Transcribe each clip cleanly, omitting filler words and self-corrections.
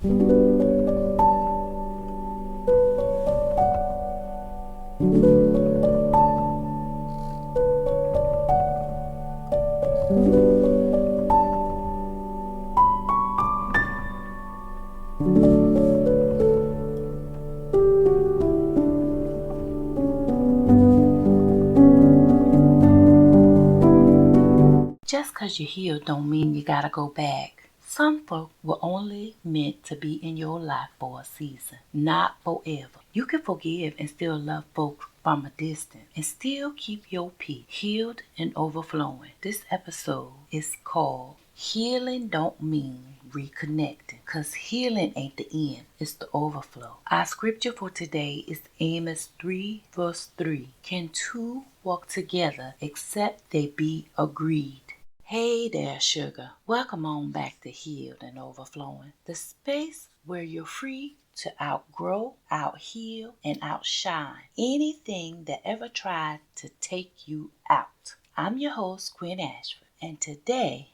Just 'cause you're healed don't mean you gotta go back. Some folk were only meant to be in your life for a season, not forever. You can forgive and still love folks from a distance and still keep your peace, healed and overflowing. This episode is called Healing Don't Mean Reconnecting, 'cause healing ain't the end, it's the overflow. Our scripture for today is Amos 3 verse 3. Can two walk together except they be agreed? Hey there, sugar. Welcome on back to Healed and Overflowing, the space where you're free to outgrow, outheal, and outshine anything that ever tried to take you out. I'm your host, Quinn Ashford, and today,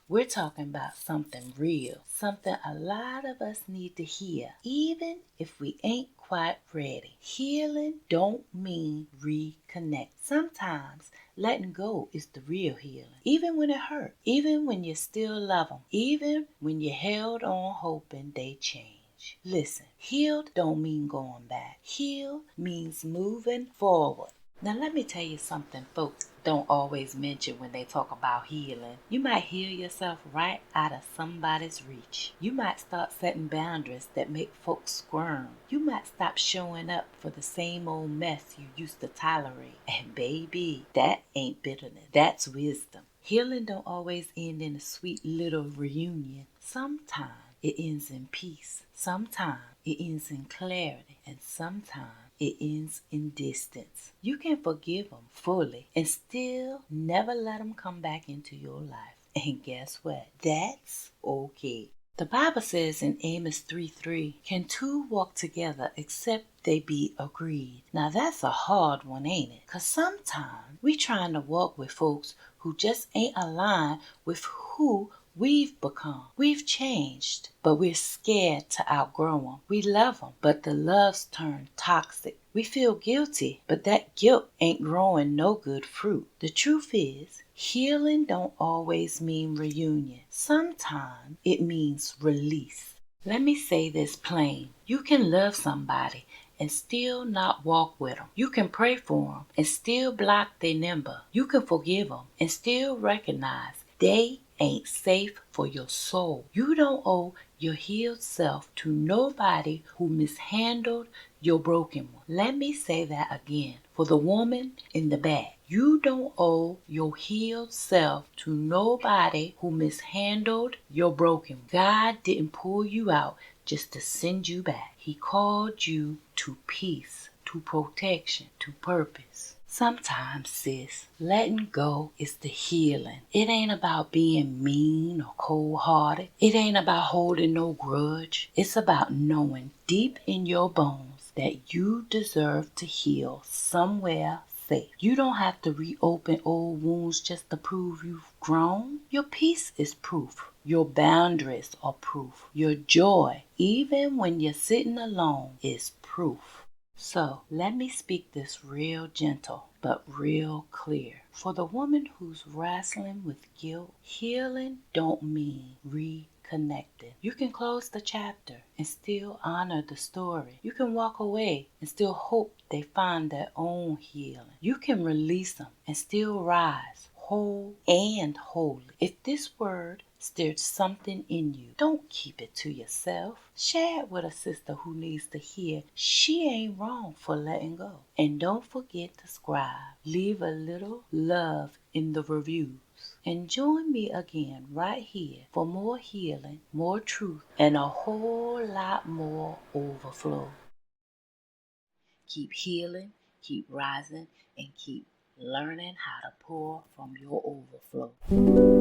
we're talking about something real, something a lot of us need to hear, even if we ain't quite ready. Healing don't mean reconnect. Sometimes letting go is the real healing, even when it hurt, even when you still love them, even when you held on hoping they change. Listen, healed don't mean going back. Healed means moving forward. Now let me tell you something folks don't always mention when they talk about healing. You might heal yourself right out of somebody's reach. You might start setting boundaries that make folks squirm. You might stop showing up for the same old mess you used to tolerate. And baby, that ain't bitterness. That's wisdom. Healing don't always end in a sweet little reunion. Sometimes it ends in peace. Sometimes it ends in clarity. And sometimes it ends in distance. You can forgive them fully and still never let them come back into your life. And guess what? That's okay. The Bible says in Amos 3:3, can two walk together except they be agreed? Now that's a hard one, ain't it? 'Cause sometimes we trying to walk with folks who just ain't aligned with who we've become. We've changed, but we're scared to outgrow them. We love them, but the love's turned toxic. We feel guilty, but that guilt ain't growing no good fruit. The truth is, healing don't always mean reunion. Sometimes it means release. Let me say this plain. You can love somebody and still not walk with them. You can pray for them and still block their number. You can forgive them and still recognize they ain't safe for your soul. You don't owe your healed self to nobody who mishandled your broken one. Let me say that again for the woman in the back. You don't owe your healed self to nobody who mishandled your broken one. God didn't pull you out just to send you back. He called you to peace, to protection, to purpose. Sometimes, sis, letting go is the healing. It ain't about being mean or cold-hearted. It ain't about holding no grudge. It's about knowing deep in your bones that you deserve to heal somewhere safe. You don't have to reopen old wounds just to prove you've grown. Your peace is proof. Your boundaries are proof. Your joy, even when you're sitting alone, is proof. So let me speak this real gentle but real clear. For the woman who's wrestling with guilt, healing don't mean reconnecting. You can close the chapter and still honor the story. You can walk away and still hope they find their own healing. You can release them and still rise whole and holy. If this word stirred something in you, don't keep it to yourself. Share it with a sister who needs to hear she ain't wrong for letting go. And don't forget to subscribe. Leave a little love in the reviews. And join me again right here for more healing, more truth, and a whole lot more overflow. Keep healing, keep rising, and keep learning how to pour from your overflow.